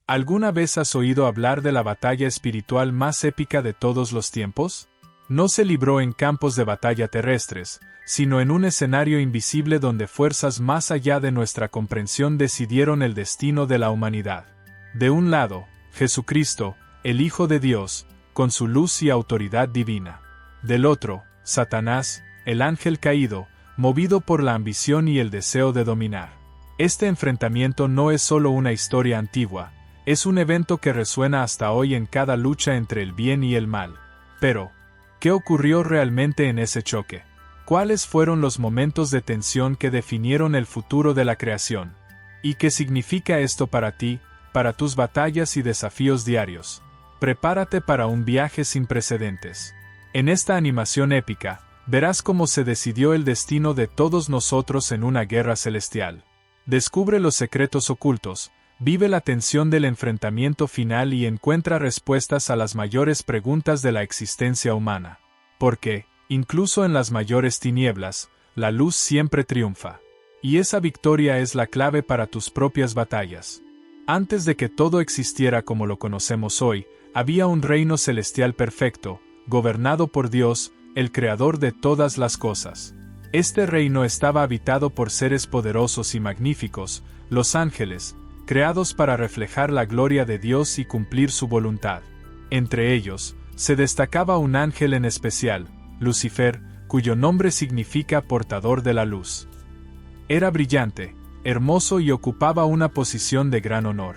¿Alguna vez has oído hablar de la batalla espiritual más épica de todos los tiempos? No se libró en campos de batalla terrestres, sino en un escenario invisible donde fuerzas más allá de nuestra comprensión decidieron el destino de la humanidad. De un lado, Jesucristo, el Hijo de Dios, con su luz y autoridad divina. Del otro, Satanás, el ángel caído, movido por la ambición y el deseo de dominar. Este enfrentamiento no es solo una historia antigua, es un evento que resuena hasta hoy en cada lucha entre el bien y el mal. Pero, ¿qué ocurrió realmente en ese choque? ¿Cuáles fueron los momentos de tensión que definieron el futuro de la creación? ¿Y qué significa esto para ti, para tus batallas y desafíos diarios? Prepárate para un viaje sin precedentes. En esta animación épica, verás cómo se decidió el destino de todos nosotros en una guerra celestial. Descubre los secretos ocultos, vive la tensión del enfrentamiento final y encuentra respuestas a las mayores preguntas de la existencia humana. Porque, incluso en las mayores tinieblas, la luz siempre triunfa. Y esa victoria es la clave para tus propias batallas. Antes de que todo existiera como lo conocemos hoy, había un reino celestial perfecto, gobernado por Dios, el creador de todas las cosas. Este reino estaba habitado por seres poderosos y magníficos, los ángeles, creados para reflejar la gloria de Dios y cumplir su voluntad. Entre ellos, se destacaba un ángel en especial, Lucifer, cuyo nombre significa portador de la luz. Era brillante, hermoso y ocupaba una posición de gran honor.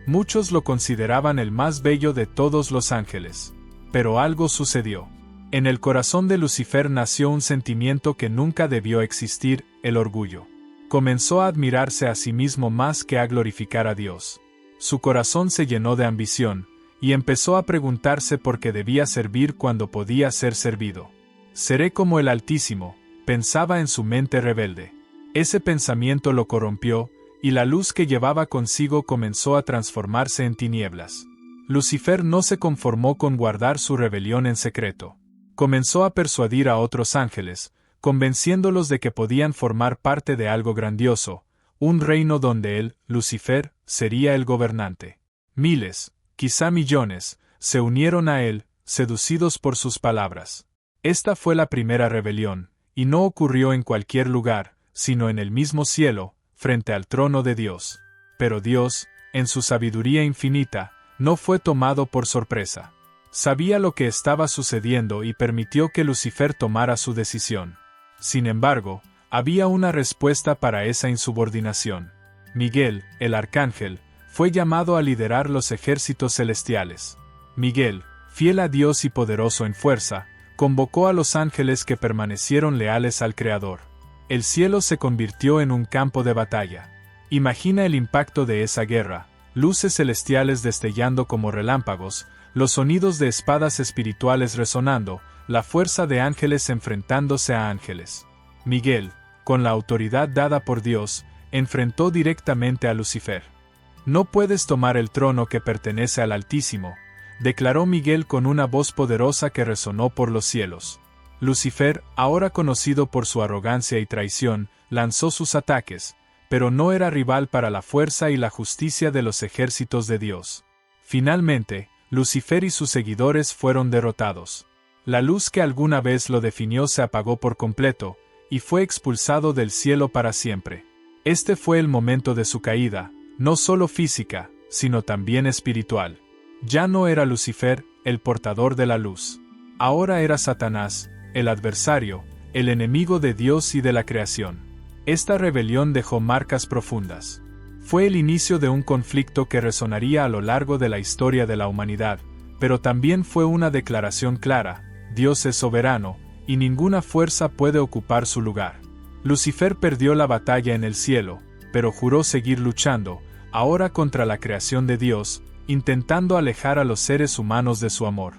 Muchos lo consideraban el más bello de todos los ángeles. Pero algo sucedió. En el corazón de Lucifer nació un sentimiento que nunca debió existir, el orgullo. Comenzó a admirarse a sí mismo más que a glorificar a Dios. Su corazón se llenó de ambición, y empezó a preguntarse por qué debía servir cuando podía ser servido. Seré como el Altísimo, pensaba en su mente rebelde. Ese pensamiento lo corrompió, y la luz que llevaba consigo comenzó a transformarse en tinieblas. Lucifer no se conformó con guardar su rebelión en secreto. Comenzó a persuadir a otros ángeles, convenciéndolos de que podían formar parte de algo grandioso, un reino donde él, Lucifer, sería el gobernante. Miles, quizá millones, se unieron a él, seducidos por sus palabras. Esta fue la primera rebelión, y no ocurrió en cualquier lugar, sino en el mismo cielo, frente al trono de Dios. Pero Dios, en su sabiduría infinita, no fue tomado por sorpresa. Sabía lo que estaba sucediendo y permitió que Lucifer tomara su decisión. Sin embargo, había una respuesta para esa insubordinación. Miguel, el arcángel, fue llamado a liderar los ejércitos celestiales. Miguel, fiel a Dios y poderoso en fuerza, convocó a los ángeles que permanecieron leales al Creador. El cielo se convirtió en un campo de batalla. Imagina el impacto de esa guerra, luces celestiales destellando como relámpagos, los sonidos de espadas espirituales resonando, la fuerza de ángeles enfrentándose a ángeles. Miguel, con la autoridad dada por Dios, enfrentó directamente a Lucifer. «No puedes tomar el trono que pertenece al Altísimo», declaró Miguel con una voz poderosa que resonó por los cielos. Lucifer, ahora conocido por su arrogancia y traición, lanzó sus ataques, pero no era rival para la fuerza y la justicia de los ejércitos de Dios. Finalmente, Lucifer y sus seguidores fueron derrotados. La luz que alguna vez lo definió se apagó por completo, y fue expulsado del cielo para siempre. Este fue el momento de su caída, no solo física, sino también espiritual. Ya no era Lucifer, el portador de la luz. Ahora era Satanás, el adversario, el enemigo de Dios y de la creación. Esta rebelión dejó marcas profundas. Fue el inicio de un conflicto que resonaría a lo largo de la historia de la humanidad, pero también fue una declaración clara: Dios es soberano, y ninguna fuerza puede ocupar su lugar. Lucifer perdió la batalla en el cielo, pero juró seguir luchando, ahora contra la creación de Dios, intentando alejar a los seres humanos de su amor.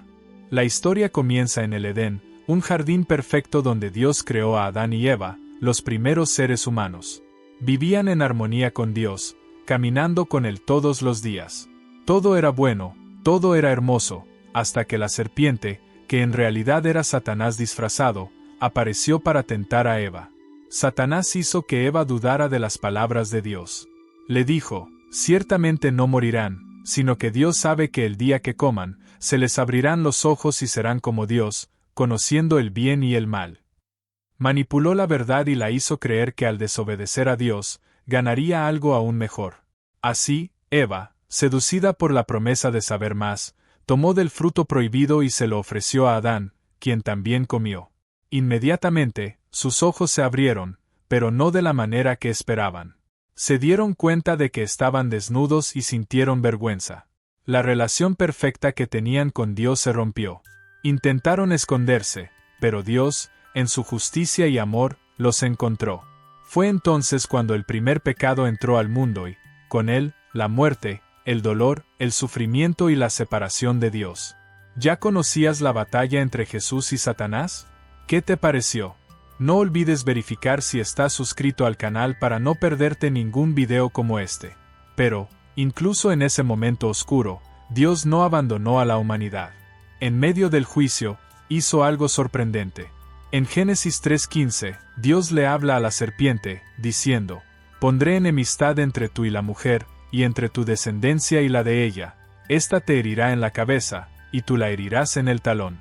La historia comienza en el Edén, un jardín perfecto donde Dios creó a Adán y Eva, los primeros seres humanos. Vivían en armonía con Dios, caminando con Él todos los días. Todo era bueno, todo era hermoso, hasta que la serpiente, que en realidad era Satanás disfrazado, apareció para tentar a Eva. Satanás hizo que Eva dudara de las palabras de Dios. Le dijo: «Ciertamente no morirán», sino que Dios sabe que el día que coman, se les abrirán los ojos y serán como Dios, conociendo el bien y el mal. Manipuló la verdad y la hizo creer que al desobedecer a Dios, ganaría algo aún mejor. Así, Eva, seducida por la promesa de saber más, tomó del fruto prohibido y se lo ofreció a Adán, quien también comió. Inmediatamente, sus ojos se abrieron, pero no de la manera que esperaban. Se dieron cuenta de que estaban desnudos y sintieron vergüenza. La relación perfecta que tenían con Dios se rompió. Intentaron esconderse, pero Dios, en su justicia y amor, los encontró. Fue entonces cuando el primer pecado entró al mundo y, con él, la muerte, el dolor, el sufrimiento y la separación de Dios. ¿Ya conocías la batalla entre Jesús y Satanás? ¿Qué te pareció? No olvides verificar si estás suscrito al canal para no perderte ningún video como este. Pero, incluso en ese momento oscuro, Dios no abandonó a la humanidad. En medio del juicio, hizo algo sorprendente. En Génesis 3:15, Dios le habla a la serpiente, diciendo: «Pondré enemistad entre tú y la mujer, y entre tu descendencia y la de ella. Ésta te herirá en la cabeza, y tú la herirás en el talón».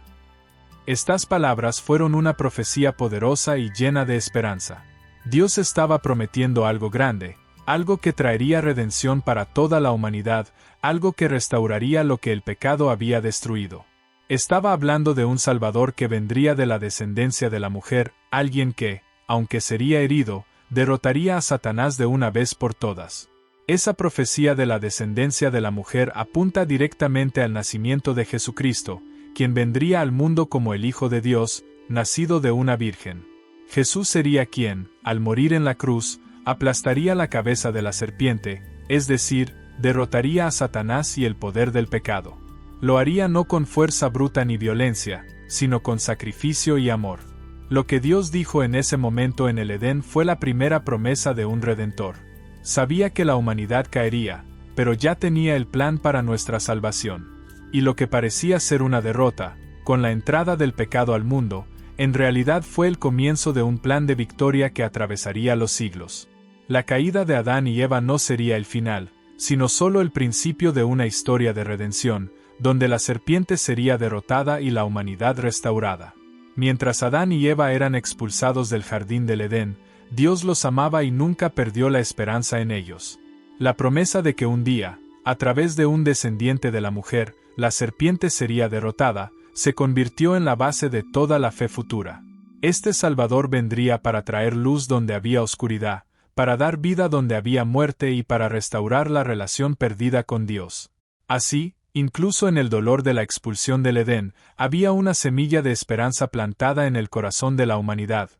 Estas palabras fueron una profecía poderosa y llena de esperanza. Dios estaba prometiendo algo grande, algo que traería redención para toda la humanidad, algo que restauraría lo que el pecado había destruido. Estaba hablando de un Salvador que vendría de la descendencia de la mujer, alguien que, aunque sería herido, derrotaría a Satanás de una vez por todas. Esa profecía de la descendencia de la mujer apunta directamente al nacimiento de Jesucristo, quien vendría al mundo como el Hijo de Dios, nacido de una virgen. Jesús sería quien, al morir en la cruz, aplastaría la cabeza de la serpiente, es decir, derrotaría a Satanás y el poder del pecado. Lo haría no con fuerza bruta ni violencia, sino con sacrificio y amor. Lo que Dios dijo en ese momento en el Edén fue la primera promesa de un Redentor. Sabía que la humanidad caería, pero ya tenía el plan para nuestra salvación. Y lo que parecía ser una derrota, con la entrada del pecado al mundo, en realidad fue el comienzo de un plan de victoria que atravesaría los siglos. La caída de Adán y Eva no sería el final, sino solo el principio de una historia de redención, donde la serpiente sería derrotada y la humanidad restaurada. Mientras Adán y Eva eran expulsados del jardín del Edén, Dios los amaba y nunca perdió la esperanza en ellos. La promesa de que un día, a través de un descendiente de la mujer, la serpiente sería derrotada, se convirtió en la base de toda la fe futura. Este Salvador vendría para traer luz donde había oscuridad, para dar vida donde había muerte y para restaurar la relación perdida con Dios. Así, incluso en el dolor de la expulsión del Edén, había una semilla de esperanza plantada en el corazón de la humanidad.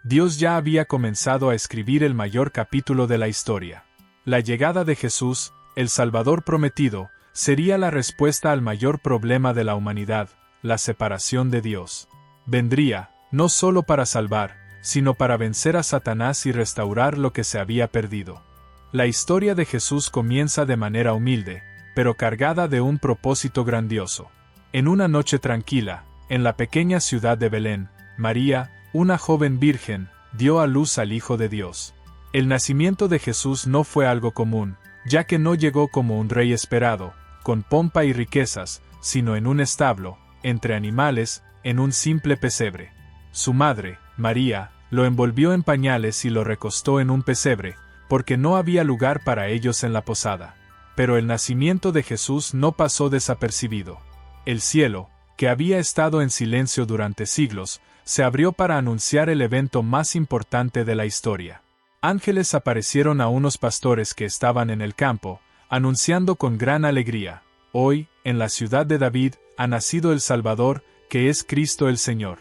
Dios ya había comenzado a escribir el mayor capítulo de la historia. La llegada de Jesús, el Salvador prometido, sería la respuesta al mayor problema de la humanidad, la separación de Dios. Vendría, no solo para salvar, sino para vencer a Satanás y restaurar lo que se había perdido. La historia de Jesús comienza de manera humilde, pero cargada de un propósito grandioso. En una noche tranquila, en la pequeña ciudad de Belén, María, una joven virgen, dio a luz al Hijo de Dios. El nacimiento de Jesús no fue algo común, ya que no llegó como un rey esperado, con pompa y riquezas, sino en un establo, entre animales, en un simple pesebre. Su madre, María, lo envolvió en pañales y lo recostó en un pesebre, porque no había lugar para ellos en la posada. Pero el nacimiento de Jesús no pasó desapercibido. El cielo, que había estado en silencio durante siglos, se abrió para anunciar el evento más importante de la historia. Ángeles aparecieron a unos pastores que estaban en el campo, anunciando con gran alegría: «Hoy, en la ciudad de David, ha nacido el Salvador, que es Cristo el Señor».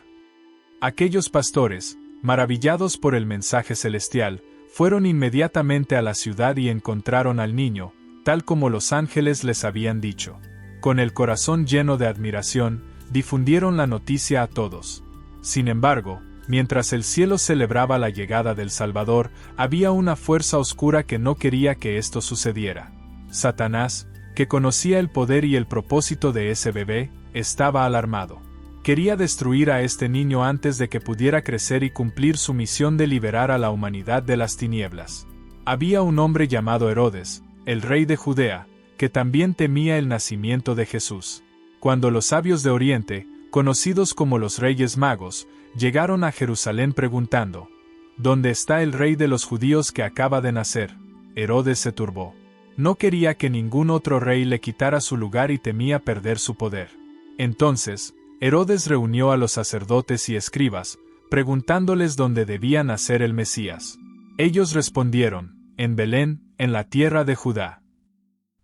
Aquellos pastores, maravillados por el mensaje celestial, fueron inmediatamente a la ciudad y encontraron al niño, tal como los ángeles les habían dicho. Con el corazón lleno de admiración, difundieron la noticia a todos. Sin embargo, mientras el cielo celebraba la llegada del Salvador, había una fuerza oscura que no quería que esto sucediera. Satanás, que conocía el poder y el propósito de ese bebé, estaba alarmado. Quería destruir a este niño antes de que pudiera crecer y cumplir su misión de liberar a la humanidad de las tinieblas. Había un hombre llamado Herodes, el rey de Judea, que también temía el nacimiento de Jesús. Cuando los sabios de Oriente, conocidos como los Reyes Magos, llegaron a Jerusalén preguntando: ¿Dónde está el rey de los judíos que acaba de nacer? Herodes se turbó. No quería que ningún otro rey le quitara su lugar y temía perder su poder. Entonces, Herodes reunió a los sacerdotes y escribas, preguntándoles dónde debía nacer el Mesías. Ellos respondieron: en Belén, en la tierra de Judá.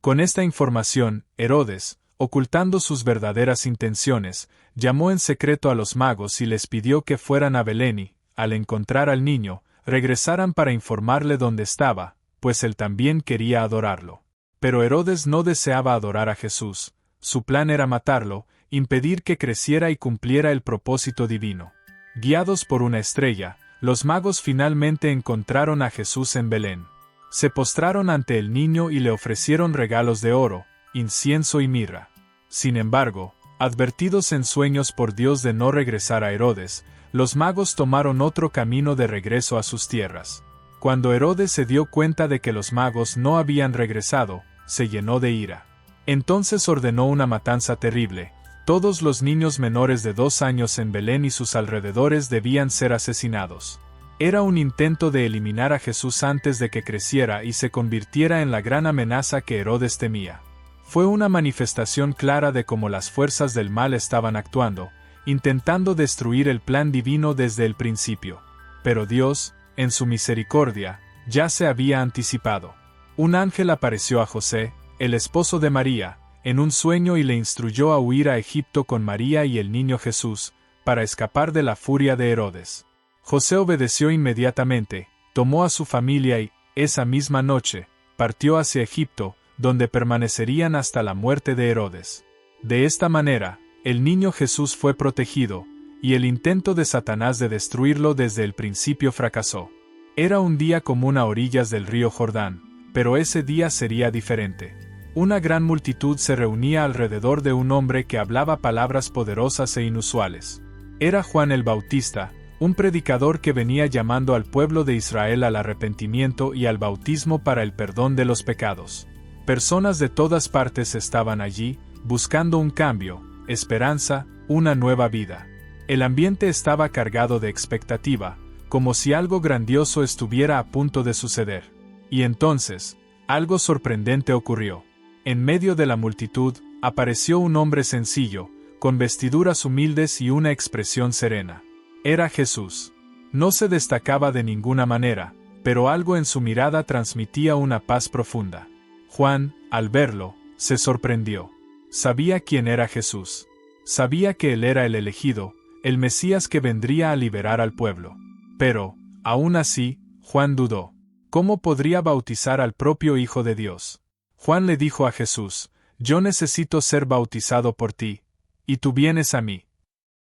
Con esta información, Herodes, ocultando sus verdaderas intenciones, llamó en secreto a los magos y les pidió que fueran a Belén y, al encontrar al niño, regresaran para informarle dónde estaba, pues él también quería adorarlo. Pero Herodes no deseaba adorar a Jesús. Su plan era matarlo, impedir que creciera y cumpliera el propósito divino. Guiados por una estrella, los magos finalmente encontraron a Jesús en Belén. Se postraron ante el niño y le ofrecieron regalos de oro, incienso y mirra. Sin embargo, advertidos en sueños por Dios de no regresar a Herodes, los magos tomaron otro camino de regreso a sus tierras. Cuando Herodes se dio cuenta de que los magos no habían regresado, se llenó de ira. Entonces ordenó una matanza terrible. Todos los niños menores de 2 años en Belén y sus alrededores debían ser asesinados. Era un intento de eliminar a Jesús antes de que creciera y se convirtiera en la gran amenaza que Herodes temía. Fue una manifestación clara de cómo las fuerzas del mal estaban actuando, intentando destruir el plan divino desde el principio. Pero Dios, en su misericordia, ya se había anticipado. Un ángel apareció a José, el esposo de María, en un sueño y le instruyó a huir a Egipto con María y el niño Jesús, para escapar de la furia de Herodes. José obedeció inmediatamente, tomó a su familia y, esa misma noche, partió hacia Egipto, donde permanecerían hasta la muerte de Herodes. De esta manera, el niño Jesús fue protegido, y el intento de Satanás de destruirlo desde el principio fracasó. Era un día común a orillas del río Jordán, pero ese día sería diferente. Una gran multitud se reunía alrededor de un hombre que hablaba palabras poderosas e inusuales. Era Juan el Bautista, un predicador que venía llamando al pueblo de Israel al arrepentimiento y al bautismo para el perdón de los pecados. Personas de todas partes estaban allí, buscando un cambio, esperanza, una nueva vida. El ambiente estaba cargado de expectativa, como si algo grandioso estuviera a punto de suceder. Y entonces, algo sorprendente ocurrió. En medio de la multitud, apareció un hombre sencillo, con vestiduras humildes y una expresión serena. Era Jesús. No se destacaba de ninguna manera, pero algo en su mirada transmitía una paz profunda. Juan, al verlo, se sorprendió. Sabía quién era Jesús. Sabía que él era el elegido, el Mesías que vendría a liberar al pueblo. Pero, aún así, Juan dudó. ¿Cómo podría bautizar al propio Hijo de Dios? Juan le dijo a Jesús: «Yo necesito ser bautizado por ti, y tú vienes a mí».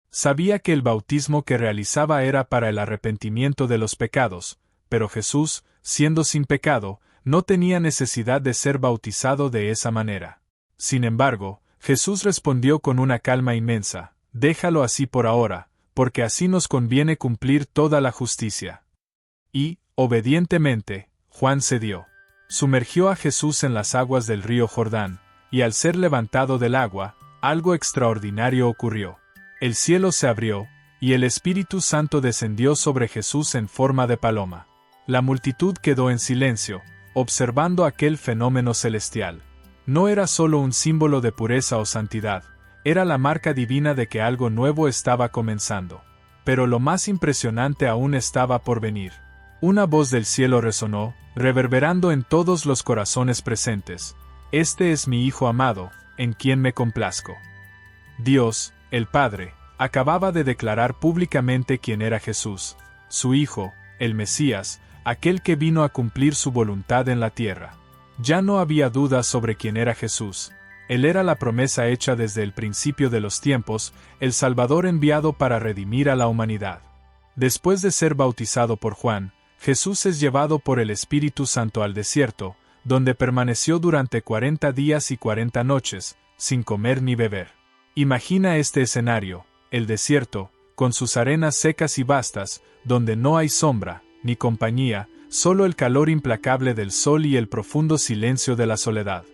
Sabía que el bautismo que realizaba era para el arrepentimiento de los pecados, pero Jesús, siendo sin pecado, no tenía necesidad de ser bautizado de esa manera. Sin embargo, Jesús respondió con una calma inmensa: «Déjalo así por ahora, porque así nos conviene cumplir toda la justicia». Y, obedientemente, Juan cedió. Sumergió a Jesús en las aguas del río Jordán, y al ser levantado del agua, algo extraordinario ocurrió. El cielo se abrió, y el Espíritu Santo descendió sobre Jesús en forma de paloma. La multitud quedó en silencio, observando aquel fenómeno celestial. No era solo un símbolo de pureza o santidad, era la marca divina de que algo nuevo estaba comenzando. Pero lo más impresionante aún estaba por venir. Una voz del cielo resonó, reverberando en todos los corazones presentes: «Este es mi Hijo amado, en quien me complazco». Dios, el Padre, acababa de declarar públicamente quién era Jesús, su Hijo, el Mesías, aquel que vino a cumplir su voluntad en la tierra. Ya no había dudas sobre quién era Jesús. Él era la promesa hecha desde el principio de los tiempos, el Salvador enviado para redimir a la humanidad. Después de ser bautizado por Juan, Jesús es llevado por el Espíritu Santo al desierto, donde permaneció durante 40 días y 40 noches, sin comer ni beber. Imagina este escenario, el desierto, con sus arenas secas y vastas, donde no hay sombra, ni compañía, solo el calor implacable del sol y el profundo silencio de la soledad.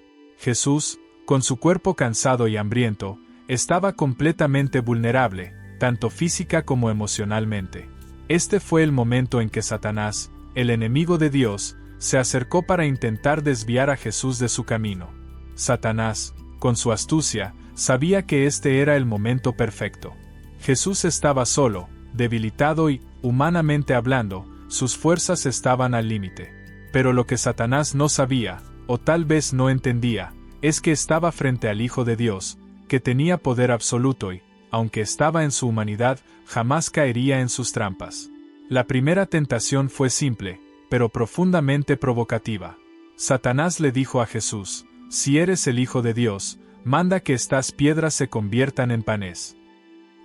Jesús, con su cuerpo cansado y hambriento, estaba completamente vulnerable, tanto física como emocionalmente. Este fue el momento en que Satanás, el enemigo de Dios, se acercó para intentar desviar a Jesús de su camino. Satanás, con su astucia, sabía que este era el momento perfecto. Jesús estaba solo, debilitado y, humanamente hablando, sus fuerzas estaban al límite. Pero lo que Satanás no sabía, o tal vez no entendía, es que estaba frente al Hijo de Dios, que tenía poder absoluto y, aunque estaba en su humanidad, jamás caería en sus trampas. La primera tentación fue simple, pero profundamente provocativa. Satanás le dijo a Jesús: «Si eres el Hijo de Dios, manda que estas piedras se conviertan en panes».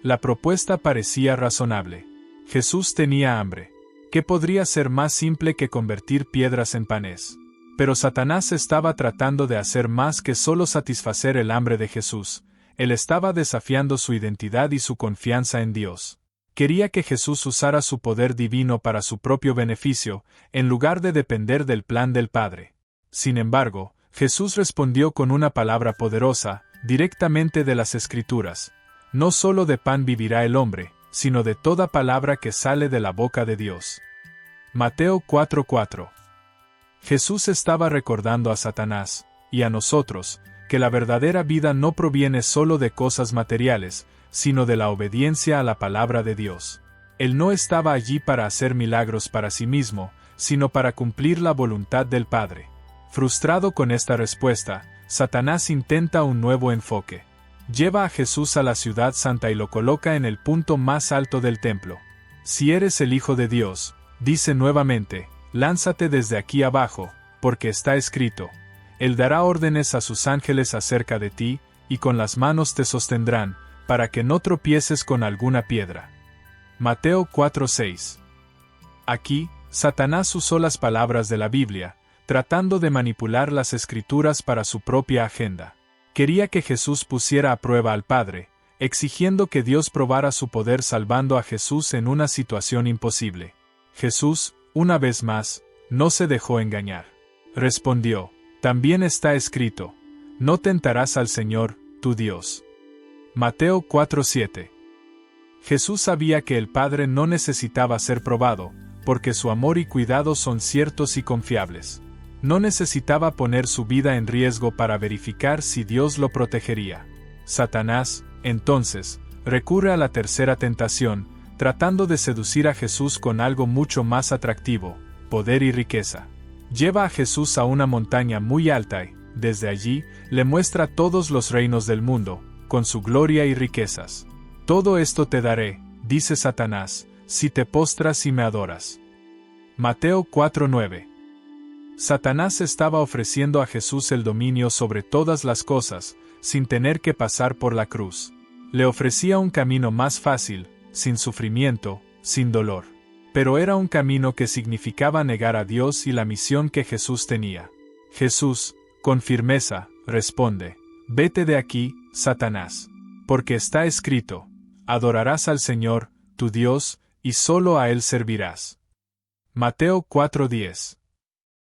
La propuesta parecía razonable. Jesús tenía hambre. ¿Qué podría ser más simple que convertir piedras en panes? Pero Satanás estaba tratando de hacer más que solo satisfacer el hambre de Jesús. Él estaba desafiando su identidad y su confianza en Dios. Quería que Jesús usara su poder divino para su propio beneficio, en lugar de depender del plan del Padre. Sin embargo, Jesús respondió con una palabra poderosa, directamente de las Escrituras: «No solo de pan vivirá el hombre, sino de toda palabra que sale de la boca de Dios». Mateo 4:4. Jesús estaba recordando a Satanás, y a nosotros, que la verdadera vida no proviene solo de cosas materiales, sino de la obediencia a la palabra de Dios. Él no estaba allí para hacer milagros para sí mismo, sino para cumplir la voluntad del Padre. Frustrado con esta respuesta, Satanás intenta un nuevo enfoque. Lleva a Jesús a la ciudad santa y lo coloca en el punto más alto del templo. «Si eres el Hijo de Dios», dice nuevamente, «lánzate desde aquí abajo, porque está escrito: Él dará órdenes a sus ángeles acerca de ti, y con las manos te sostendrán, para que no tropieces con alguna piedra». Mateo 4:6. Aquí, Satanás usó las palabras de la Biblia, tratando de manipular las Escrituras para su propia agenda. Quería que Jesús pusiera a prueba al Padre, exigiendo que Dios probara su poder salvando a Jesús en una situación imposible. Jesús, una vez más, no se dejó engañar. Respondió: «También está escrito: no tentarás al Señor, tu Dios». Mateo 4:7. Jesús sabía que el Padre no necesitaba ser probado, porque su amor y cuidado son ciertos y confiables. No necesitaba poner su vida en riesgo para verificar si Dios lo protegería. Satanás, entonces, recurre a la tercera tentación, tratando de seducir a Jesús con algo mucho más atractivo: poder y riqueza. Lleva a Jesús a una montaña muy alta y, desde allí, le muestra todos los reinos del mundo, con su gloria y riquezas. «Todo esto te daré», dice Satanás, «si te postras y me adoras». Mateo 4:9. Satanás estaba ofreciendo a Jesús el dominio sobre todas las cosas, sin tener que pasar por la cruz. Le ofrecía un camino más fácil, sin sufrimiento, sin dolor. Pero era un camino que significaba negar a Dios y la misión que Jesús tenía. Jesús, con firmeza, responde: «Vete de aquí, Satanás. Porque está escrito: adorarás al Señor, tu Dios, y solo a Él servirás». Mateo 4:10.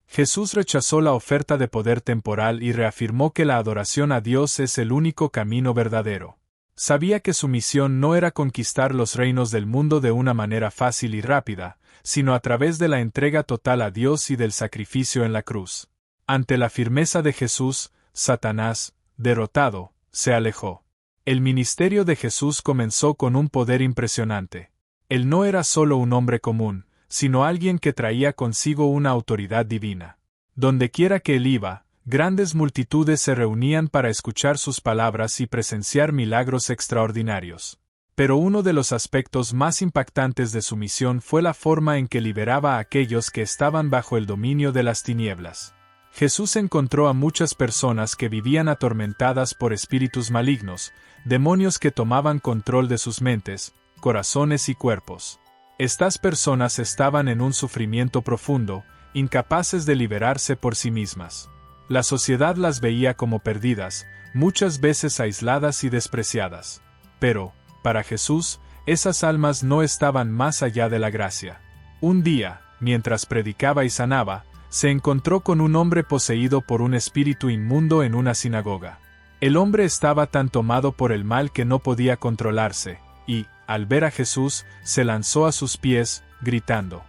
Jesús rechazó la oferta de poder temporal y reafirmó que la adoración a Dios es el único camino verdadero. Sabía que su misión no era conquistar los reinos del mundo de una manera fácil y rápida, sino a través de la entrega total a Dios y del sacrificio en la cruz. Ante la firmeza de Jesús, Satanás, derrotado, se alejó. El ministerio de Jesús comenzó con un poder impresionante. Él no era solo un hombre común, sino alguien que traía consigo una autoridad divina. Dondequiera que él iba, grandes multitudes se reunían para escuchar sus palabras y presenciar milagros extraordinarios. Pero uno de los aspectos más impactantes de su misión fue la forma en que liberaba a aquellos que estaban bajo el dominio de las tinieblas. Jesús encontró a muchas personas que vivían atormentadas por espíritus malignos, demonios que tomaban control de sus mentes, corazones y cuerpos. Estas personas estaban en un sufrimiento profundo, incapaces de liberarse por sí mismas. La sociedad las veía como perdidas, muchas veces aisladas y despreciadas. Pero, para Jesús, esas almas no estaban más allá de la gracia. Un día, mientras predicaba y sanaba, se encontró con un hombre poseído por un espíritu inmundo en una sinagoga. El hombre estaba tan tomado por el mal que no podía controlarse, y, al ver a Jesús, se lanzó a sus pies, gritando: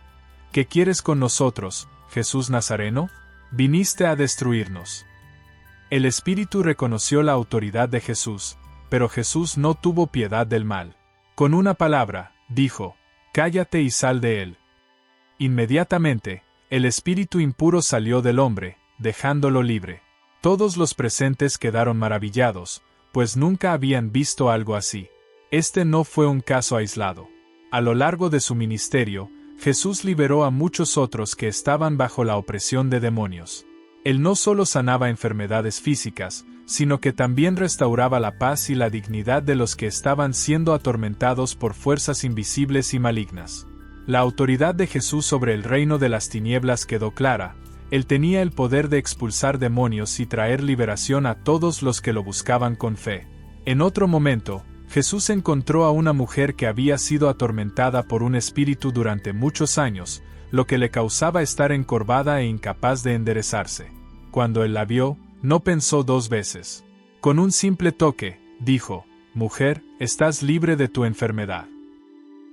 ¿Qué quieres con nosotros, Jesús Nazareno? ¿Viniste a destruirnos? El espíritu reconoció la autoridad de Jesús, pero Jesús no tuvo piedad del mal. Con una palabra, dijo: «Cállate y sal de él». Inmediatamente, el espíritu impuro salió del hombre, dejándolo libre. Todos los presentes quedaron maravillados, pues nunca habían visto algo así. Este no fue un caso aislado. A lo largo de su ministerio, Jesús liberó a muchos otros que estaban bajo la opresión de demonios. Él no solo sanaba enfermedades físicas, sino que también restauraba la paz y la dignidad de los que estaban siendo atormentados por fuerzas invisibles y malignas. La autoridad de Jesús sobre el reino de las tinieblas quedó clara. Él tenía el poder de expulsar demonios y traer liberación a todos los que lo buscaban con fe. En otro momento, Jesús encontró a una mujer que había sido atormentada por un espíritu durante muchos años, lo que le causaba estar encorvada e incapaz de enderezarse. Cuando él la vio, no pensó dos veces. Con un simple toque, dijo: «Mujer, estás libre de tu enfermedad».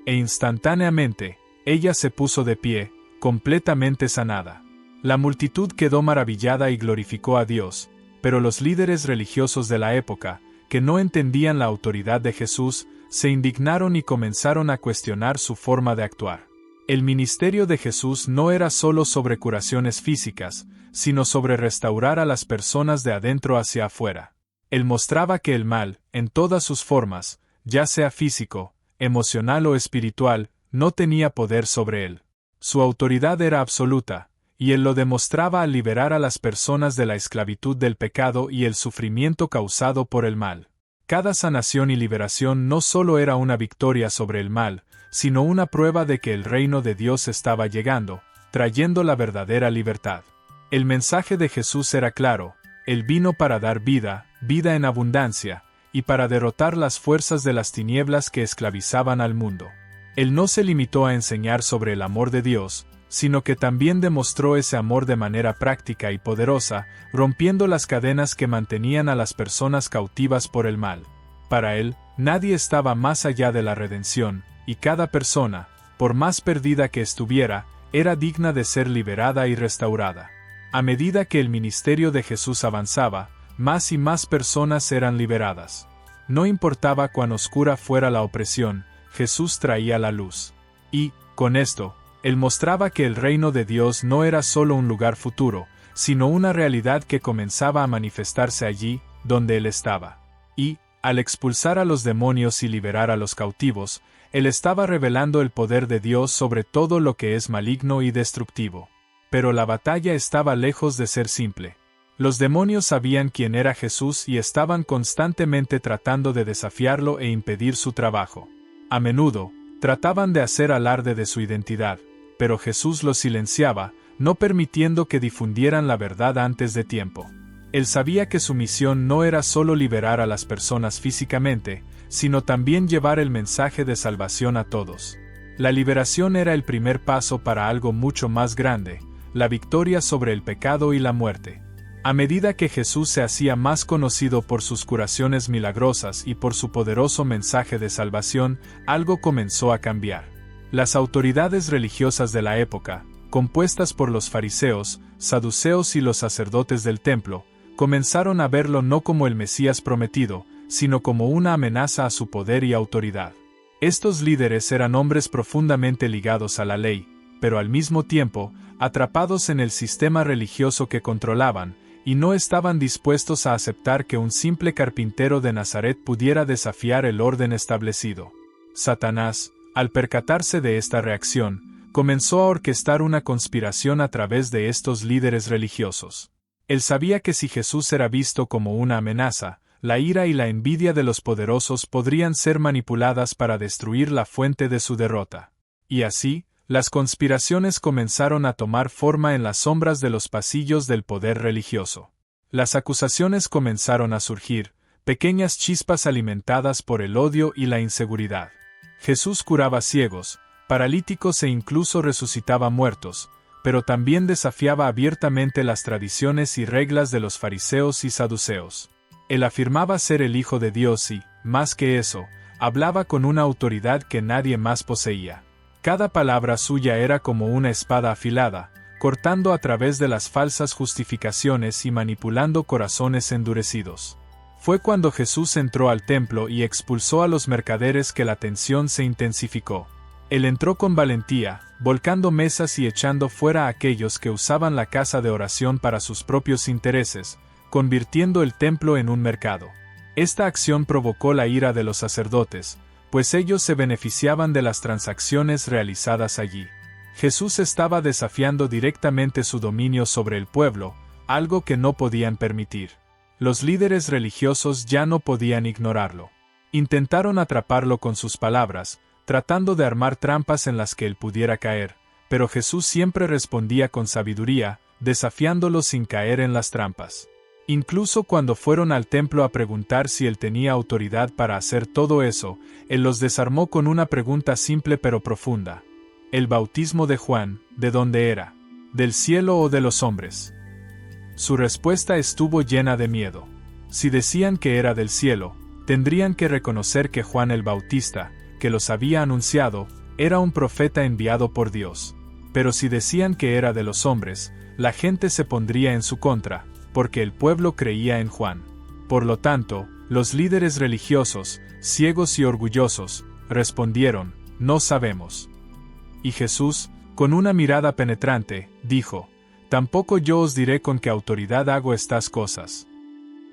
E instantáneamente, ella se puso de pie, completamente sanada. La multitud quedó maravillada y glorificó a Dios, pero los líderes religiosos de la época, que no entendían la autoridad de Jesús, se indignaron y comenzaron a cuestionar su forma de actuar. El ministerio de Jesús no era solo sobre curaciones físicas, sino sobre restaurar a las personas de adentro hacia afuera. Él mostraba que el mal, en todas sus formas, ya sea físico, emocional o espiritual, no tenía poder sobre él. Su autoridad era absoluta, y él lo demostraba al liberar a las personas de la esclavitud del pecado y el sufrimiento causado por el mal. Cada sanación y liberación no solo era una victoria sobre el mal, sino una prueba de que el reino de Dios estaba llegando, trayendo la verdadera libertad. El mensaje de Jesús era claro: Él vino para dar vida, vida en abundancia, y para derrotar las fuerzas de las tinieblas que esclavizaban al mundo. Él no se limitó a enseñar sobre el amor de Dios, sino que también demostró ese amor de manera práctica y poderosa, rompiendo las cadenas que mantenían a las personas cautivas por el mal. Para él, nadie estaba más allá de la redención, y cada persona, por más perdida que estuviera, era digna de ser liberada y restaurada. A medida que el ministerio de Jesús avanzaba, más y más personas eran liberadas. No importaba cuán oscura fuera la opresión, Jesús traía la luz. Y, con esto, Él mostraba que el reino de Dios no era solo un lugar futuro, sino una realidad que comenzaba a manifestarse allí, donde Él estaba. Y, al expulsar a los demonios y liberar a los cautivos, Él estaba revelando el poder de Dios sobre todo lo que es maligno y destructivo. Pero la batalla estaba lejos de ser simple. Los demonios sabían quién era Jesús y estaban constantemente tratando de desafiarlo e impedir su trabajo. A menudo, trataban de hacer alarde de su identidad, pero Jesús los silenciaba, no permitiendo que difundieran la verdad antes de tiempo. Él sabía que su misión no era solo liberar a las personas físicamente, sino también llevar el mensaje de salvación a todos. La liberación era el primer paso para algo mucho más grande, la victoria sobre el pecado y la muerte. A medida que Jesús se hacía más conocido por sus curaciones milagrosas y por su poderoso mensaje de salvación, algo comenzó a cambiar. Las autoridades religiosas de la época, compuestas por los fariseos, saduceos y los sacerdotes del templo, comenzaron a verlo no como el Mesías prometido, sino como una amenaza a su poder y autoridad. Estos líderes eran hombres profundamente ligados a la ley, pero al mismo tiempo, atrapados en el sistema religioso que controlaban, y no estaban dispuestos a aceptar que un simple carpintero de Nazaret pudiera desafiar el orden establecido. Satanás, al percatarse de esta reacción, comenzó a orquestar una conspiración a través de estos líderes religiosos. Él sabía que si Jesús era visto como una amenaza, la ira y la envidia de los poderosos podrían ser manipuladas para destruir la fuente de su derrota. Y así, las conspiraciones comenzaron a tomar forma en las sombras de los pasillos del poder religioso. Las acusaciones comenzaron a surgir, pequeñas chispas alimentadas por el odio y la inseguridad. Jesús curaba ciegos, paralíticos e incluso resucitaba muertos, pero también desafiaba abiertamente las tradiciones y reglas de los fariseos y saduceos. Él afirmaba ser el Hijo de Dios y, más que eso, hablaba con una autoridad que nadie más poseía. Cada palabra suya era como una espada afilada, cortando a través de las falsas justificaciones y manipulando corazones endurecidos. Fue cuando Jesús entró al templo y expulsó a los mercaderes que la tensión se intensificó. Él entró con valentía, volcando mesas y echando fuera a aquellos que usaban la casa de oración para sus propios intereses, convirtiendo el templo en un mercado. Esta acción provocó la ira de los sacerdotes, pues ellos se beneficiaban de las transacciones realizadas allí. Jesús estaba desafiando directamente su dominio sobre el pueblo, algo que no podían permitir. Los líderes religiosos ya no podían ignorarlo. Intentaron atraparlo con sus palabras, tratando de armar trampas en las que él pudiera caer, pero Jesús siempre respondía con sabiduría, desafiándolo sin caer en las trampas. Incluso cuando fueron al templo a preguntar si él tenía autoridad para hacer todo eso, él los desarmó con una pregunta simple pero profunda. ¿El bautismo de Juan, de dónde era? ¿Del cielo o de los hombres? Su respuesta estuvo llena de miedo. Si decían que era del cielo, tendrían que reconocer que Juan el Bautista, que los había anunciado, era un profeta enviado por Dios. Pero si decían que era de los hombres, la gente se pondría en su contra, porque el pueblo creía en Juan. Por lo tanto, los líderes religiosos, ciegos y orgullosos, respondieron, no sabemos. Y Jesús, con una mirada penetrante, dijo, tampoco yo os diré con qué autoridad hago estas cosas.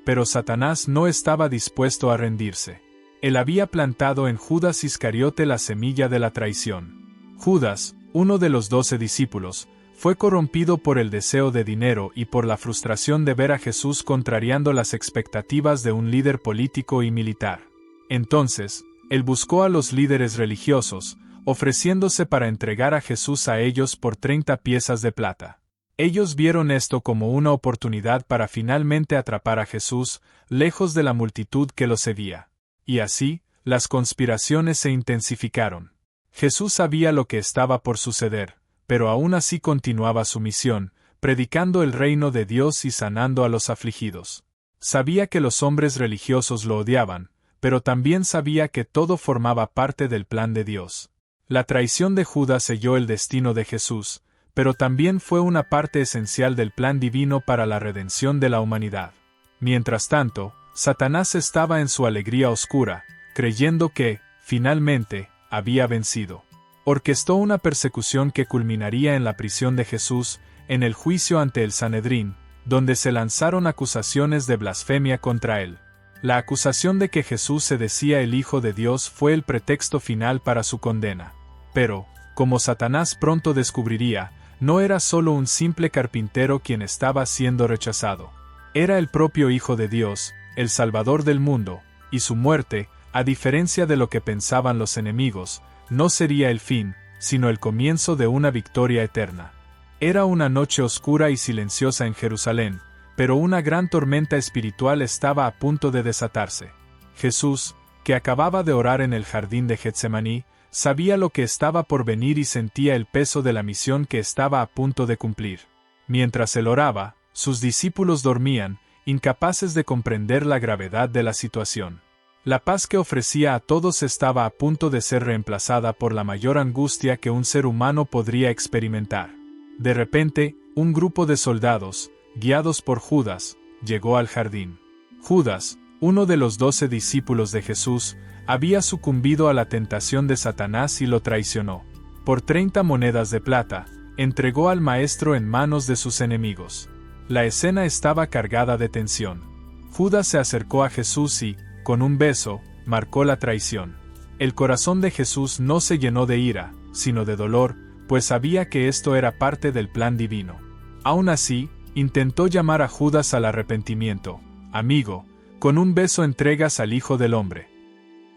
Pero Satanás no estaba dispuesto a rendirse. Él había plantado en Judas Iscariote la semilla de la traición. Judas, uno de los 12 discípulos, fue corrompido por el deseo de dinero y por la frustración de ver a Jesús contrariando las expectativas de un líder político y militar. Entonces, él buscó a los líderes religiosos, ofreciéndose para entregar a Jesús a ellos por 30 piezas de plata. Ellos vieron esto como una oportunidad para finalmente atrapar a Jesús, lejos de la multitud que lo seguía. Y así, las conspiraciones se intensificaron. Jesús sabía lo que estaba por suceder, pero aún así continuaba su misión, predicando el reino de Dios y sanando a los afligidos. Sabía que los hombres religiosos lo odiaban, pero también sabía que todo formaba parte del plan de Dios. La traición de Judas selló el destino de Jesús, pero también fue una parte esencial del plan divino para la redención de la humanidad. Mientras tanto, Satanás estaba en su alegría oscura, creyendo que, finalmente, había vencido. Orquestó una persecución que culminaría en la prisión de Jesús, en el juicio ante el Sanedrín, donde se lanzaron acusaciones de blasfemia contra él. La acusación de que Jesús se decía el Hijo de Dios fue el pretexto final para su condena. Pero, como Satanás pronto descubriría, no era solo un simple carpintero quien estaba siendo rechazado. Era el propio Hijo de Dios, el Salvador del mundo, y su muerte, a diferencia de lo que pensaban los enemigos, no sería el fin, sino el comienzo de una victoria eterna. Era una noche oscura y silenciosa en Jerusalén, pero una gran tormenta espiritual estaba a punto de desatarse. Jesús, que acababa de orar en el jardín de Getsemaní, sabía lo que estaba por venir y sentía el peso de la misión que estaba a punto de cumplir. Mientras él oraba, sus discípulos dormían, incapaces de comprender la gravedad de la situación. La paz que ofrecía a todos estaba a punto de ser reemplazada por la mayor angustia que un ser humano podría experimentar. De repente, un grupo de soldados, guiados por Judas, llegó al jardín. Judas, uno de los 12 discípulos de Jesús, había sucumbido a la tentación de Satanás y lo traicionó. Por 30 monedas de plata, entregó al Maestro en manos de sus enemigos. La escena estaba cargada de tensión. Judas se acercó a Jesús y, con un beso, marcó la traición. El corazón de Jesús no se llenó de ira, sino de dolor, pues sabía que esto era parte del plan divino. Aún así, intentó llamar a Judas al arrepentimiento. Amigo, con un beso entregas al Hijo del Hombre.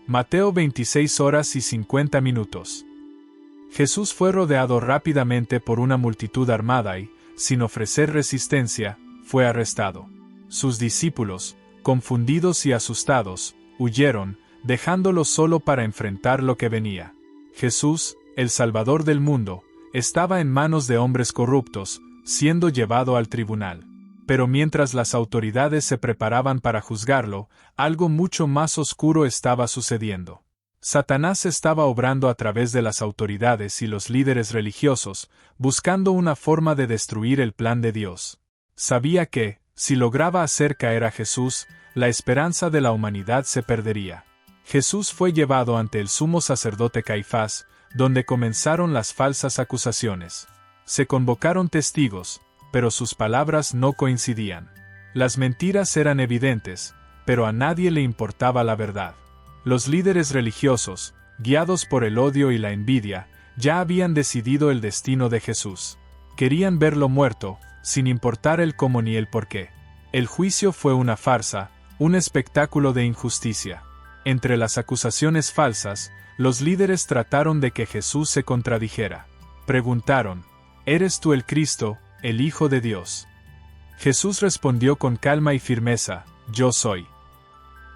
Mateo 26:50. Jesús fue rodeado rápidamente por una multitud armada y, sin ofrecer resistencia, fue arrestado. Sus discípulos, confundidos y asustados, huyeron, dejándolo solo para enfrentar lo que venía. Jesús, el Salvador del mundo, estaba en manos de hombres corruptos, siendo llevado al tribunal. Pero mientras las autoridades se preparaban para juzgarlo, algo mucho más oscuro estaba sucediendo. Satanás estaba obrando a través de las autoridades y los líderes religiosos, buscando una forma de destruir el plan de Dios. Sabía que, si lograba hacer caer a Jesús, la esperanza de la humanidad se perdería. Jesús fue llevado ante el sumo sacerdote Caifás, donde comenzaron las falsas acusaciones. Se convocaron testigos, pero sus palabras no coincidían. Las mentiras eran evidentes, pero a nadie le importaba la verdad. Los líderes religiosos, guiados por el odio y la envidia, ya habían decidido el destino de Jesús. Querían verlo muerto, sin importar el cómo ni el por qué. El juicio fue una farsa, un espectáculo de injusticia. Entre las acusaciones falsas, los líderes trataron de que Jesús se contradijera. Preguntaron: ¿eres tú el Cristo, el Hijo de Dios? Jesús respondió con calma y firmeza: yo soy.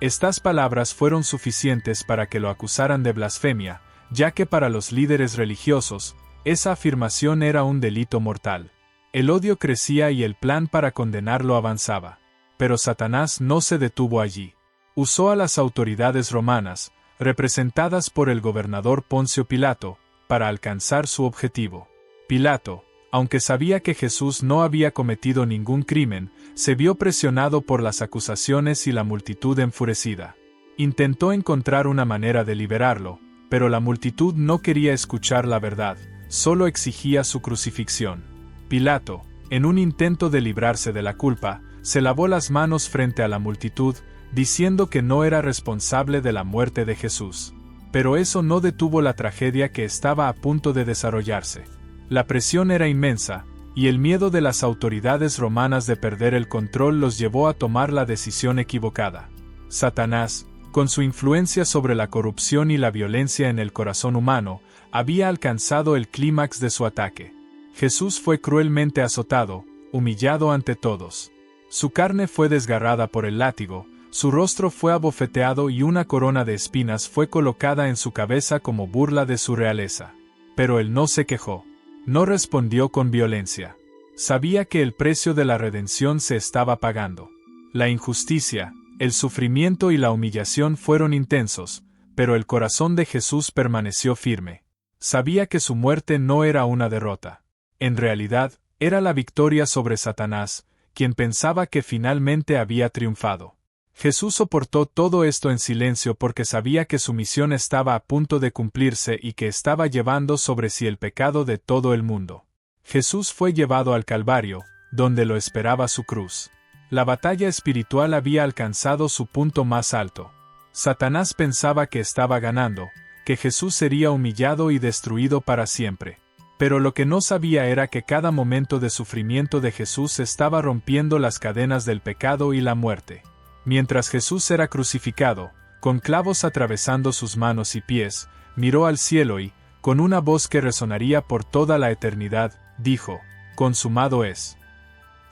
Estas palabras fueron suficientes para que lo acusaran de blasfemia, ya que para los líderes religiosos, esa afirmación era un delito mortal. El odio crecía y el plan para condenarlo avanzaba. Pero Satanás no se detuvo allí. Usó a las autoridades romanas, representadas por el gobernador Poncio Pilato, para alcanzar su objetivo. Pilato, aunque sabía que Jesús no había cometido ningún crimen, se vio presionado por las acusaciones y la multitud enfurecida. Intentó encontrar una manera de liberarlo, pero la multitud no quería escuchar la verdad, solo exigía su crucifixión. Pilato, en un intento de librarse de la culpa, se lavó las manos frente a la multitud, diciendo que no era responsable de la muerte de Jesús. Pero eso no detuvo la tragedia que estaba a punto de desarrollarse. La presión era inmensa, y el miedo de las autoridades romanas de perder el control los llevó a tomar la decisión equivocada. Satanás, con su influencia sobre la corrupción y la violencia en el corazón humano, había alcanzado el clímax de su ataque. Jesús fue cruelmente azotado, humillado ante todos. Su carne fue desgarrada por el látigo, su rostro fue abofeteado y una corona de espinas fue colocada en su cabeza como burla de su realeza. Pero él no se quejó. No respondió con violencia. Sabía que el precio de la redención se estaba pagando. La injusticia, el sufrimiento y la humillación fueron intensos, pero el corazón de Jesús permaneció firme. Sabía que su muerte no era una derrota. En realidad, era la victoria sobre Satanás, quien pensaba que finalmente había triunfado. Jesús soportó todo esto en silencio porque sabía que su misión estaba a punto de cumplirse y que estaba llevando sobre sí el pecado de todo el mundo. Jesús fue llevado al Calvario, donde lo esperaba su cruz. La batalla espiritual había alcanzado su punto más alto. Satanás pensaba que estaba ganando, que Jesús sería humillado y destruido para siempre. Pero lo que no sabía era que cada momento de sufrimiento de Jesús estaba rompiendo las cadenas del pecado y la muerte. Mientras Jesús era crucificado, con clavos atravesando sus manos y pies, miró al cielo y, con una voz que resonaría por toda la eternidad, dijo: «Consumado es».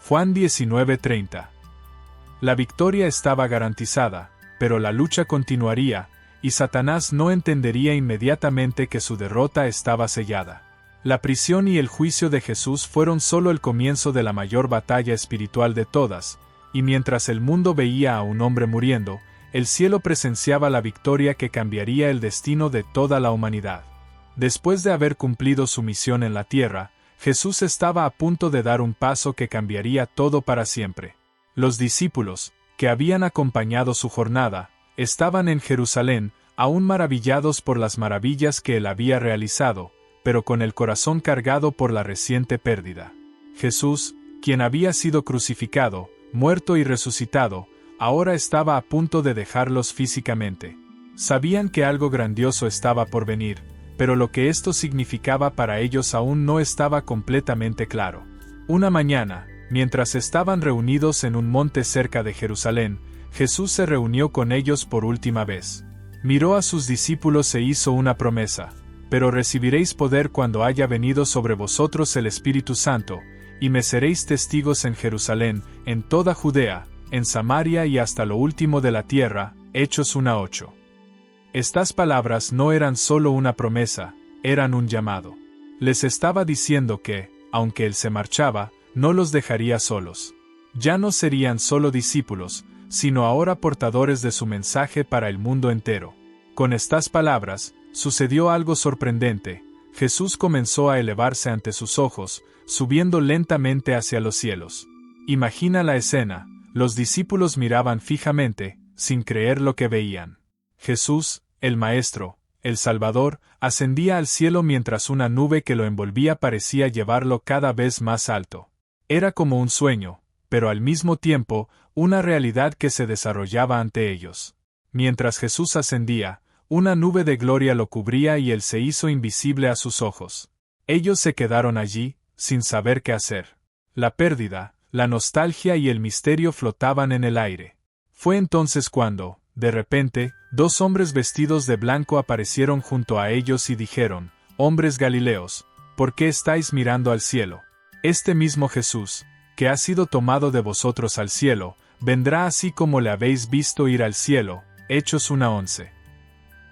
Juan 19:30. La victoria estaba garantizada, pero la lucha continuaría, y Satanás no entendería inmediatamente que su derrota estaba sellada. La prisión y el juicio de Jesús fueron solo el comienzo de la mayor batalla espiritual de todas, y mientras el mundo veía a un hombre muriendo, el cielo presenciaba la victoria que cambiaría el destino de toda la humanidad. Después de haber cumplido su misión en la tierra, Jesús estaba a punto de dar un paso que cambiaría todo para siempre. Los discípulos, que habían acompañado su jornada, estaban en Jerusalén, aún maravillados por las maravillas que él había realizado, pero con el corazón cargado por la reciente pérdida. Jesús, quien había sido crucificado, muerto y resucitado, ahora estaba a punto de dejarlos físicamente. Sabían que algo grandioso estaba por venir, pero lo que esto significaba para ellos aún no estaba completamente claro. Una mañana, mientras estaban reunidos en un monte cerca de Jerusalén, Jesús se reunió con ellos por última vez. Miró a sus discípulos e hizo una promesa: «Pero recibiréis poder cuando haya venido sobre vosotros el Espíritu Santo, y me seréis testigos en Jerusalén, en toda Judea, en Samaria y hasta lo último de la tierra». Hechos 1:8. Estas palabras no eran solo una promesa, eran un llamado. Les estaba diciendo que, aunque él se marchaba, no los dejaría solos. Ya no serían solo discípulos, sino ahora portadores de su mensaje para el mundo entero. Con estas palabras, sucedió algo sorprendente. Jesús comenzó a elevarse ante sus ojos, subiendo lentamente hacia los cielos. Imagina la escena, los discípulos miraban fijamente, sin creer lo que veían. Jesús, el Maestro, el Salvador, ascendía al cielo mientras una nube que lo envolvía parecía llevarlo cada vez más alto. Era como un sueño, pero al mismo tiempo, una realidad que se desarrollaba ante ellos. Mientras Jesús ascendía, una nube de gloria lo cubría y él se hizo invisible a sus ojos. Ellos se quedaron allí, sin saber qué hacer. La pérdida, la nostalgia y el misterio flotaban en el aire. Fue entonces cuando, de repente, dos hombres vestidos de blanco aparecieron junto a ellos y dijeron: «Hombres Galileos, ¿por qué estáis mirando al cielo? Este mismo Jesús, que ha sido tomado de vosotros al cielo, vendrá así como le habéis visto ir al cielo». Hechos 1:11.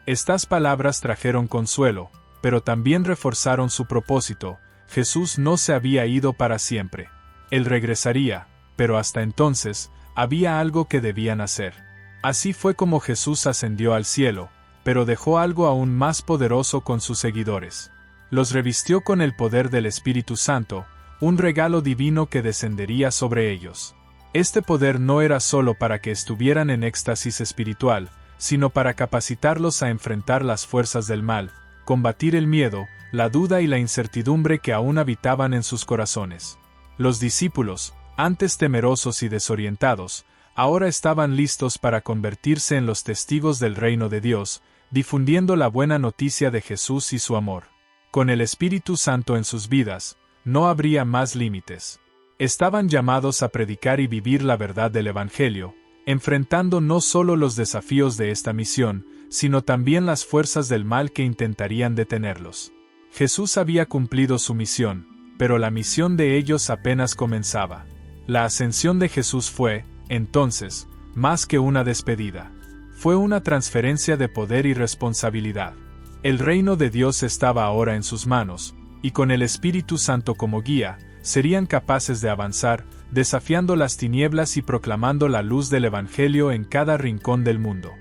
Estas palabras trajeron consuelo, pero también reforzaron su propósito. Jesús no se había ido para siempre. Él regresaría, pero hasta entonces, había algo que debían hacer. Así fue como Jesús ascendió al cielo, pero dejó algo aún más poderoso con sus seguidores. Los revistió con el poder del Espíritu Santo, un regalo divino que descendería sobre ellos. Este poder no era solo para que estuvieran en éxtasis espiritual, sino para capacitarlos a enfrentar las fuerzas del mal, combatir el miedo, la duda y la incertidumbre que aún habitaban en sus corazones. Los discípulos, antes temerosos y desorientados, ahora estaban listos para convertirse en los testigos del reino de Dios, difundiendo la buena noticia de Jesús y su amor. Con el Espíritu Santo en sus vidas, no habría más límites. Estaban llamados a predicar y vivir la verdad del Evangelio, enfrentando no solo los desafíos de esta misión, sino también las fuerzas del mal que intentarían detenerlos. Jesús había cumplido su misión, pero la misión de ellos apenas comenzaba. La ascensión de Jesús fue, entonces, más que una despedida. Fue una transferencia de poder y responsabilidad. El reino de Dios estaba ahora en sus manos, y con el Espíritu Santo como guía, serían capaces de avanzar, desafiando las tinieblas y proclamando la luz del Evangelio en cada rincón del mundo.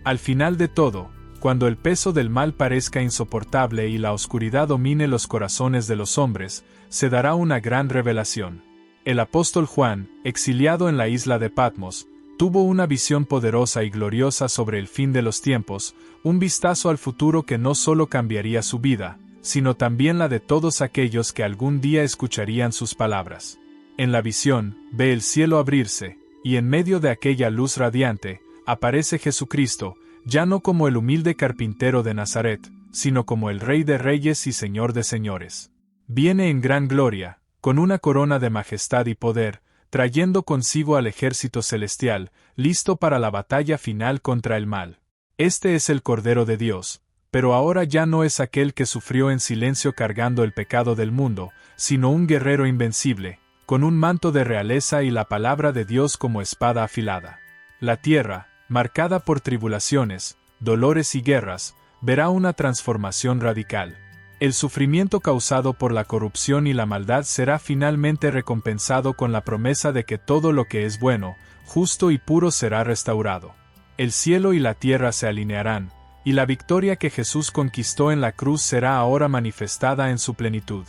Al final de todo, cuando el peso del mal parezca insoportable y la oscuridad domine los corazones de los hombres, se dará una gran revelación. El apóstol Juan, exiliado en la isla de Patmos, tuvo una visión poderosa y gloriosa sobre el fin de los tiempos, un vistazo al futuro que no solo cambiaría su vida, sino también la de todos aquellos que algún día escucharían sus palabras. En la visión, ve el cielo abrirse, y en medio de aquella luz radiante, aparece Jesucristo, ya no como el humilde carpintero de Nazaret, sino como el Rey de Reyes y Señor de Señores. Viene en gran gloria, con una corona de majestad y poder, trayendo consigo al ejército celestial, listo para la batalla final contra el mal. Este es el Cordero de Dios, pero ahora ya no es aquel que sufrió en silencio cargando el pecado del mundo, sino un guerrero invencible, con un manto de realeza y la palabra de Dios como espada afilada. La tierra, marcada por tribulaciones, dolores y guerras, verá una transformación radical. El sufrimiento causado por la corrupción y la maldad será finalmente recompensado con la promesa de que todo lo que es bueno, justo y puro será restaurado. El cielo y la tierra se alinearán, y la victoria que Jesús conquistó en la cruz será ahora manifestada en su plenitud.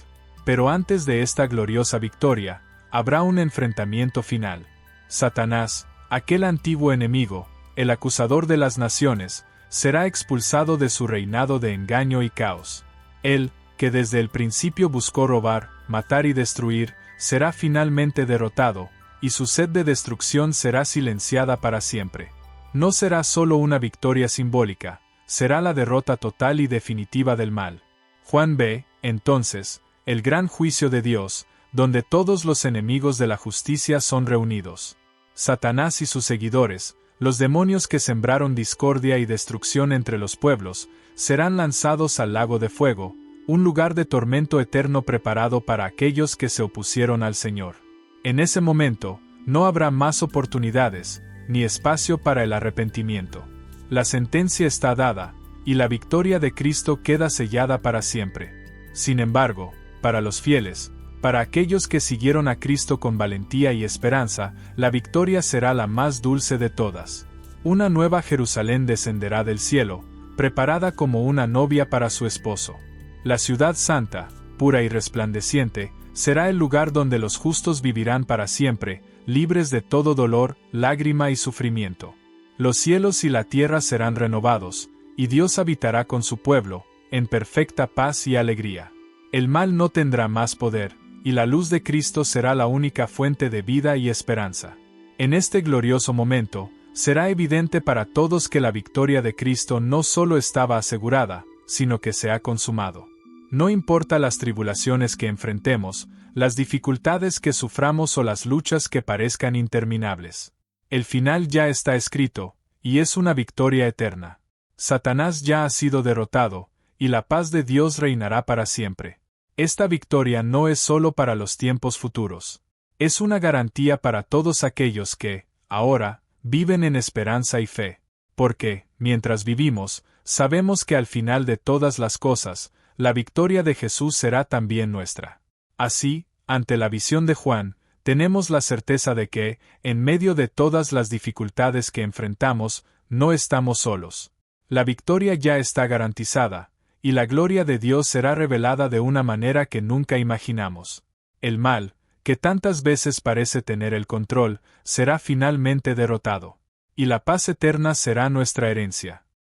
Pero antes de esta gloriosa victoria, habrá un enfrentamiento final. Satanás, aquel antiguo enemigo, el acusador de las naciones, será expulsado de su reinado de engaño y caos. Él, que desde el principio buscó robar, matar y destruir, será finalmente derrotado, y su sed de destrucción será silenciada para siempre. No será solo una victoria simbólica, será la derrota total y definitiva del mal. Juan ve, entonces, el gran juicio de Dios, donde todos los enemigos de la justicia son reunidos. Satanás y sus seguidores, los demonios que sembraron discordia y destrucción entre los pueblos, serán lanzados al lago de fuego, un lugar de tormento eterno preparado para aquellos que se opusieron al Señor. En ese momento, no habrá más oportunidades, ni espacio para el arrepentimiento. La sentencia está dada, y la victoria de Cristo queda sellada para siempre. Sin embargo, para los fieles, para aquellos que siguieron a Cristo con valentía y esperanza, la victoria será la más dulce de todas. Una nueva Jerusalén descenderá del cielo, preparada como una novia para su esposo. La ciudad santa, pura y resplandeciente, será el lugar donde los justos vivirán para siempre, libres de todo dolor, lágrima y sufrimiento. Los cielos y la tierra serán renovados, y Dios habitará con su pueblo, en perfecta paz y alegría. El mal no tendrá más poder, y la luz de Cristo será la única fuente de vida y esperanza. En este glorioso momento, será evidente para todos que la victoria de Cristo no solo estaba asegurada, sino que se ha consumado. No importa las tribulaciones que enfrentemos, las dificultades que suframos o las luchas que parezcan interminables. El final ya está escrito, y es una victoria eterna. Satanás ya ha sido derrotado, y la paz de Dios reinará para siempre. Esta victoria no es solo para los tiempos futuros. Es una garantía para todos aquellos que, ahora, viven en esperanza y fe. Porque, mientras vivimos, sabemos que al final de todas las cosas, la victoria de Jesús será también nuestra. Así, ante la visión de Juan, tenemos la certeza de que, en medio de todas las dificultades que enfrentamos, no estamos solos. La victoria ya está garantizada, y la gloria de Dios será revelada de una manera que nunca imaginamos. El mal, que tantas veces parece tener el control, será finalmente derrotado. Y la paz eterna será nuestra herencia.